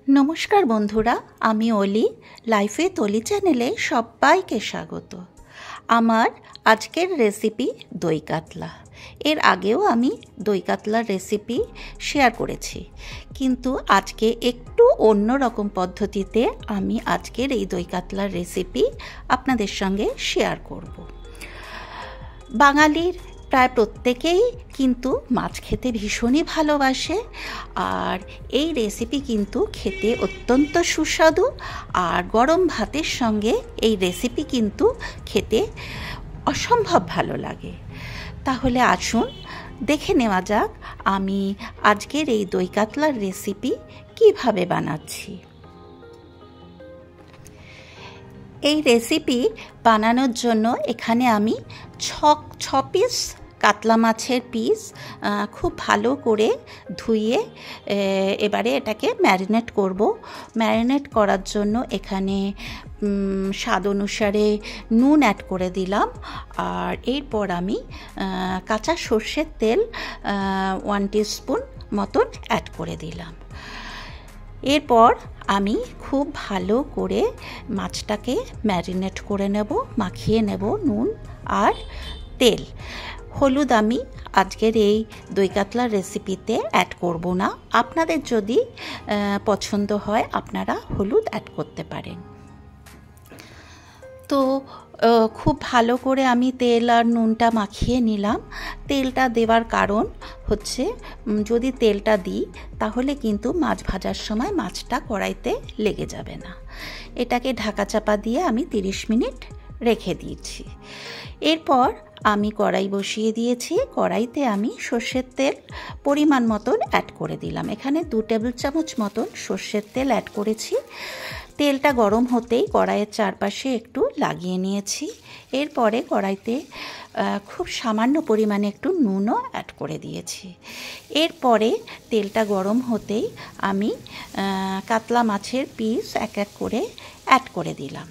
নমস্কার বন্ধুরা, আমি অলি। লাইফ উইথ অলি চ্যানেলে সবাইকে স্বাগত। আমার আজকের রেসিপি দই কাতলা। এর আগেও আমি দই কাতলার রেসিপি শেয়ার করেছি, কিন্তু আজকে একটু অন্য রকম পদ্ধতিতে আমি আজকের এই দই কাতলার রেসিপি আপনাদের সঙ্গে শেয়ার করব। বাঙালির প্রায় প্রত্যেকেই কিন্তু মাছ খেতে ভীষণই ভালোবাসে, আর এই রেসিপি কিন্তু খেতে অত্যন্ত সুস্বাদু, আর গরম ভাতের সঙ্গে এই রেসিপি কিন্তু খেতে অসম্ভব ভালো লাগে। তাহলে আসুন দেখে নেওয়া যাক আমি আজকের এই দই কাতলার রেসিপি কিভাবে বানাচ্ছি। এই রেসিপি বানানোর জন্য এখানে আমি ছ পিস কাতলা মাছের পিস খুব ভালো করে ধুয়ে এবারে এটাকে ম্যারিনেট করব। ম্যারিনেট করার জন্য এখানে স্বাদ অনুসারে নুন অ্যাড করে দিলাম, আর এরপর আমি কাঁচা সর্ষের তেল 1 টিস্পুন মতন অ্যাড করে দিলাম। এরপর আমি খুব ভালো করে মাছটাকে ম্যারিনেট করে নেব, মাখিয়ে নেব নুন আর তেল। হলুদ আমি আজকের এই দই কাতলার রেসিপিতে অ্যাড করব না, আপনাদের যদি পছন্দ হয় আপনারা হলুদ অ্যাড করতে পারেন। তো খুব ভালো করে আমি তেল আর নুনটা মাখিয়ে নিলাম। তেলটা দেওয়ার কারণ হচ্ছে, যদি তেলটা দিই তাহলে কিন্তু মাছ ভাজার সময় মাছটা কড়াইতে লেগে যাবে না। এটাকে ঢাকা চাপা দিয়ে আমি 30 মিনিট রেখে দিয়েছি। এরপর আমি কড়াই বসিয়ে দিয়েছি। কড়াইতে আমি সর্ষের তেল পরিমাণ মতন অ্যাড করে দিলাম। এখানে 2 টেবিল চামচ মতন সর্ষের তেল অ্যাড করেছি। তেলটা গরম হতেই কড়াইয়ের চারপাশে একটু লাগিয়ে নিয়েছি। এরপরে কড়াইতে খুব সামান্য পরিমাণে একটু নুনও অ্যাড করে দিয়েছি। এরপরে তেলটা গরম হতেই আমি কাতলা মাছের পিস এক এক করে অ্যাড করে দিলাম।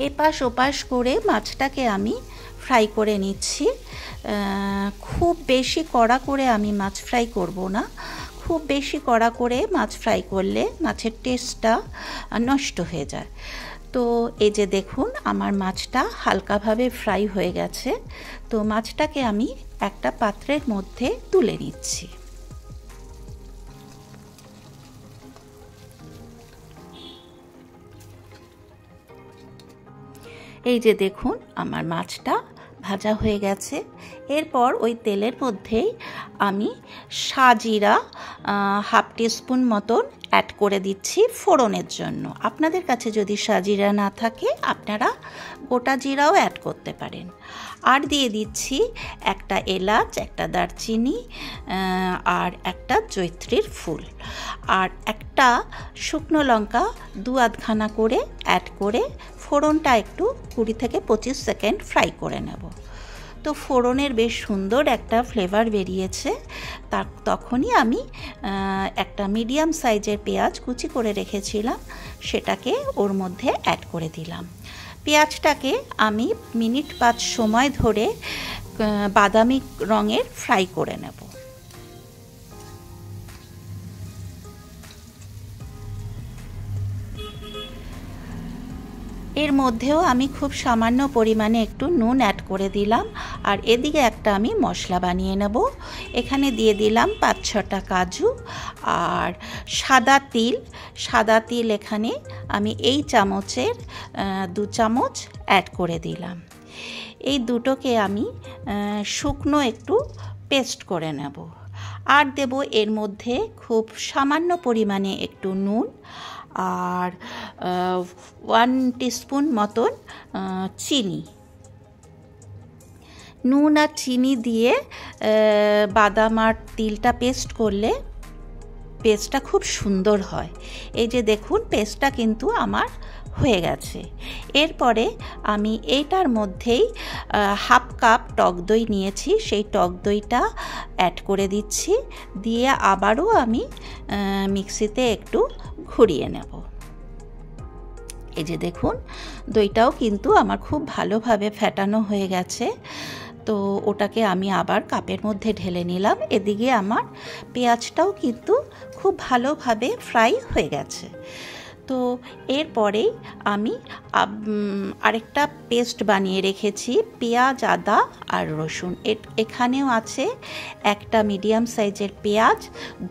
এপাশ ওপাশ করে মাছটাকে আমি ফ্রাই করে নিচ্ছি। খুব বেশি কড়া করে আমি মাছ ফ্রাই করব না। খুব বেশি কড়া করে মাছ ফ্রাই করলে মাছের টেস্টটা নষ্ট হয়ে যায়। তো এই যে দেখুন আমার মাছটা হালকাভাবে ফ্রাই হয়ে গেছে। তো মাছটাকে আমি একটা পাত্রের মধ্যে তুলে নিচ্ছি। এই যে দেখুন আমার মাছটা ভাজা হয়ে গেছে। এরপর ওই তেলের মধ্যেই আমি সাজিরা 1/2 টিস্পুন মতন অ্যাড করে দিচ্ছি ফোড়নের জন্য। আপনাদের কাছে যদি সাজিরা না থাকে আপনারা গোটা জিরাও অ্যাড করতে পারেন। আর দিয়ে দিচ্ছি একটা এলাচ, একটা দারচিনি, আর একটা জয়িত্রীর ফুল, আর একটা শুকনো লঙ্কা 2-আধখানা করে অ্যাড করে ফোড়নটা একটু 20 থেকে 25 সেকেন্ড ফ্রাই করে নেব। তো ফোড়নের বেশ সুন্দর একটা ফ্লেভার বেরিয়েছে। তখনই আমি একটা মিডিয়াম সাইজের পেঁয়াজ কুচি করে রেখেছিলাম, সেটাকে ওর মধ্যে অ্যাড করে দিলাম। পেঁয়াজটাকে আমি মিনিট 5 সময় ধরে বাদামি রঙের ফ্রাই করে নেব। এর মধ্যেও আমি খুব সামান্য পরিমাণে একটু নুন অ্যাড করে দিলাম, আর এদিকে একটা আমি মশলা বানিয়ে নেব। এখানে দিয়ে দিলাম 5-6টা কাজু আর সাদা তিল এখানে আমি এই চামচের 2 চামচ অ্যাড করে দিলাম। এই দুটোকে আমি শুকনো একটু পেস্ট করে নেব। আর দেব এর মধ্যে খুব সামান্য পরিমাণে একটু নুন আর 1 টিস্পুন মতন চিনি। নুন আর চিনি দিয়ে বাদাম আর তিলটা পেস্ট করলে পেস্টটা খুব সুন্দর হয়। এই যে দেখুন পেস্টটা কিন্তু আমার হয়ে গেছে। এরপরে আমি এইটার মধ্যেই 1/2 কাপ টক দই নিয়েছি, সেই টক দইটা অ্যাড করে দিচ্ছি। দিয়ে আবারও আমি মিক্সিতে একটু ঘুরিয়ে নেব। এই যে দেখুন দইটাও কিন্তু আমার খুব ভালোভাবে ফেটানো হয়ে গেছে। তো ওটাকে আমি আবার কাপের মধ্যে ঢেলে নিলাম। এদিকে আমার পেঁয়াজটাও কিন্তু খুব ভালোভাবে ফ্রাই হয়ে গেছে। তো এরপরেই আমি আরেকটা পেস্ট বানিয়ে রেখেছি, পেঁয়াজ, আদা আর রসুন। এখানেও আছে একটা মিডিয়াম সাইজের পেঁয়াজ,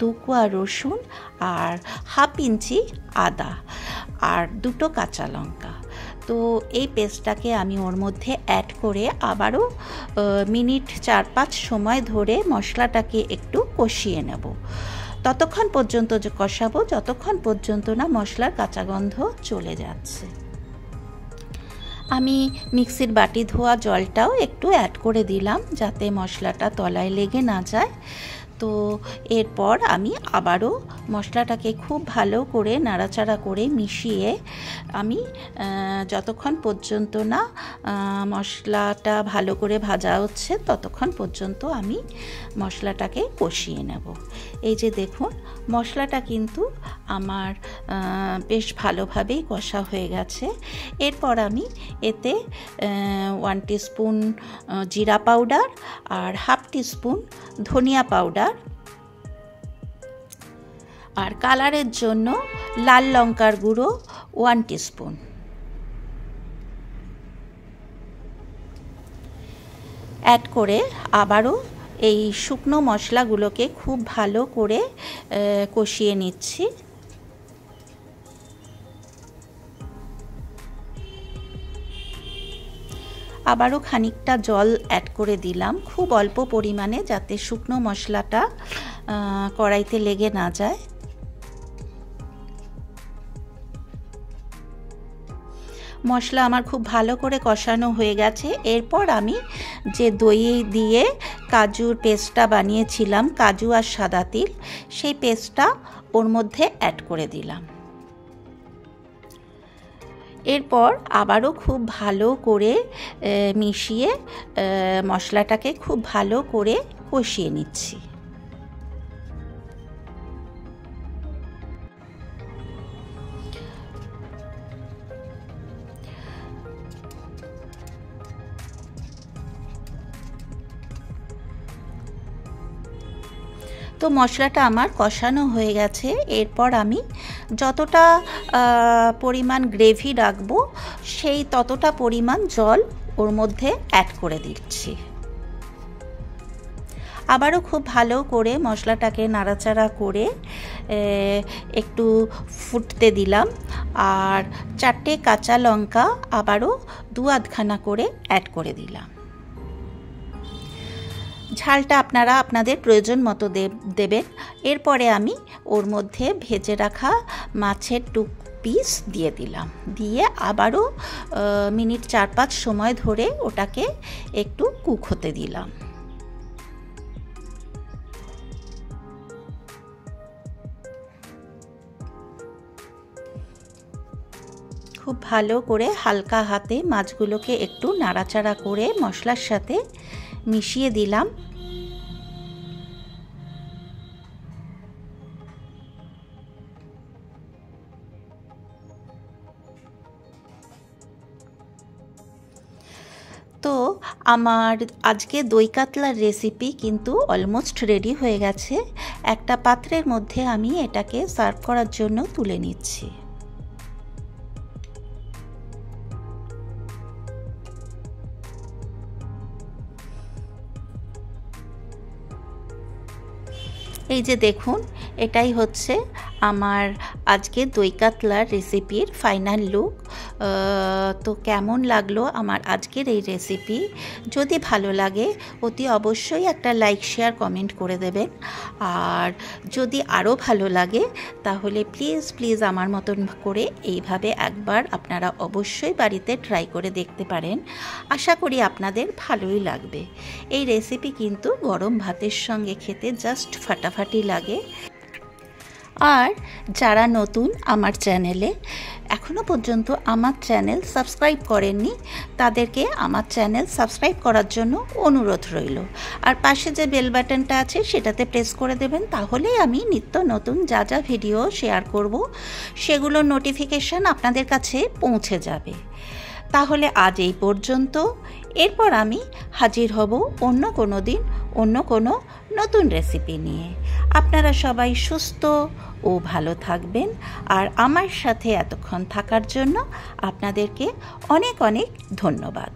2 কোয়া রসুন আর 1/2 ইঞ্চি আদা আর 2টো কাঁচা লঙ্কা। তো এই পেস্টটাকে আমি ওর মধ্যে অ্যাড করে আবারও মিনিট 4-5 সময় ধরে মশলাটাকে একটু কষিয়ে নেব। ততক্ষণ পর্যন্ত কষাবো যতক্ষণ পর্যন্ত না মশলার কাঁচা গন্ধ চলে যাচ্ছে। আমি মিক্সির বাটি ধোয়া জলটাও একটু অ্যাড করে দিলাম যাতে মশলাটা তলায় লেগে না যায়। তো এরপর আমি আবারও মশলাটাকে খুব ভালো করে নাড়াচাড়া করে মিশিয়ে আমি যতক্ষণ পর্যন্ত না মশলাটা ভালো করে ভাজা হচ্ছে ততক্ষণ পর্যন্ত আমি মশলাটাকে কষিয়ে নেব। এই যে দেখুন মশলাটা কিন্তু আমার বেশ ভালোভাবেই কষা হয়ে গেছে। এরপর আমি এতে 1 টিস্পুন জিরা পাউডার আর 1/2 টিস্পুন ধনিয়া পাউডার আর কালারের জন্য লাল লঙ্কার গুঁড়ো 1 টিস্পুন অ্যাড করে আবারও এই শুকনো মশলাগুলোকে খুব ভালো করে কষিয়ে নিচ্ছি। আবারও খানিকটা জল অ্যাড করে দিলাম, খুব অল্প পরিমাণে, যাতে শুকনো মশলাটা কড়াইতে লেগে না যায়। মশলা আমার খুব ভালো করে কষানো হয়ে গেছে। এরপর আমি যে দই দিয়ে কাজুর পেস্টটা বানিয়েছিলাম, কাজু আর সাদা তিল, সেই পেস্টটা ওর মধ্যে অ্যাড করে দিলাম। এরপর আবারও খুব ভালো করে মিশিয়ে মশলাটাকে খুব ভালো করে কষিয়ে নিচ্ছি। তো মশলাটা আমার কষানো হয়ে গেছে। এরপর আমি যতটা পরিমাণ গ্রেভি রাখবো সেই ততটা পরিমাণ জল ওর মধ্যে অ্যাড করে দিচ্ছি। আবারও খুব ভালো করে মশলাটাকে নাড়াচাড়া করে একটু ফুটতে দিলাম আর 4টে কাঁচা লঙ্কা আবারও 2-আধখানা করে অ্যাড করে দিলাম। ঝালটা আপনারা আপনাদের প্রয়োজন মতো দেবেন। এরপরে আমি ওর মধ্যে ভেজে রাখা মাছের পিস দিয়ে দিলাম, দিয়ে আবারও মিনিট 4-5 সময় ধরে ওটাকে একটু কুক হতে দিলাম। খুব ভালো করে হালকা হাতে মাছগুলোকে একটু নাড়াচাড়া করে মশলার সাথে মিশিয়ে দিলাম। তো আমার আজকে দই কাতলার রেসিপি কিন্তু অলমোস্ট রেডি হয়ে গেছে। একটা পাত্রের মধ্যে আমি এটাকে সার্ভ করার জন্য তুলে নিচ্ছি। এই যে দেখুন, এটাই হচ্ছে আমার আজকে দই কাতলার রেসিপির ফাইনাল লুক। তো কেমন লাগলো আমার আজকের এই রেসিপি? যদি ভালো লাগে অতি অবশ্যই একটা লাইক, শেয়ার, কমেন্ট করে দেবেন। আর যদি আরও ভালো লাগে তাহলে প্লিজ আমার মতন করে এইভাবে একবার আপনারা অবশ্যই বাড়িতে ট্রাই করে দেখতে পারেন। আশা করি আপনাদের ভালোই লাগবে। এই রেসিপি কিন্তু গরম ভাতের সঙ্গে খেতে জাস্ট ফাটাফাটি লাগে। আর যারা নতুন আমার চ্যানেলে, এখনও পর্যন্ত আমার চ্যানেল সাবস্ক্রাইব করেননি, তাদেরকে আমার চ্যানেল সাবস্ক্রাইব করার জন্য অনুরোধ রইল। আর পাশে যে বেল বাটনটা আছে সেটাতে প্রেস করে দেবেন, তাহলেই আমি নিত্য নতুন যা যা ভিডিও শেয়ার করব সেগুলোর নোটিফিকেশান আপনাদের কাছে পৌঁছে যাবে। তাহলে আজ এই পর্যন্ত। এরপর আমি হাজির হব অন্য কোনো দিন অন্য কোনো নতুন রেসিপি নিয়ে। আপনারা সবাই সুস্থ ও ভালো থাকবেন। আর আমার সাথে এতক্ষণ থাকার জন্য আপনাদেরকে অনেক অনেক ধন্যবাদ।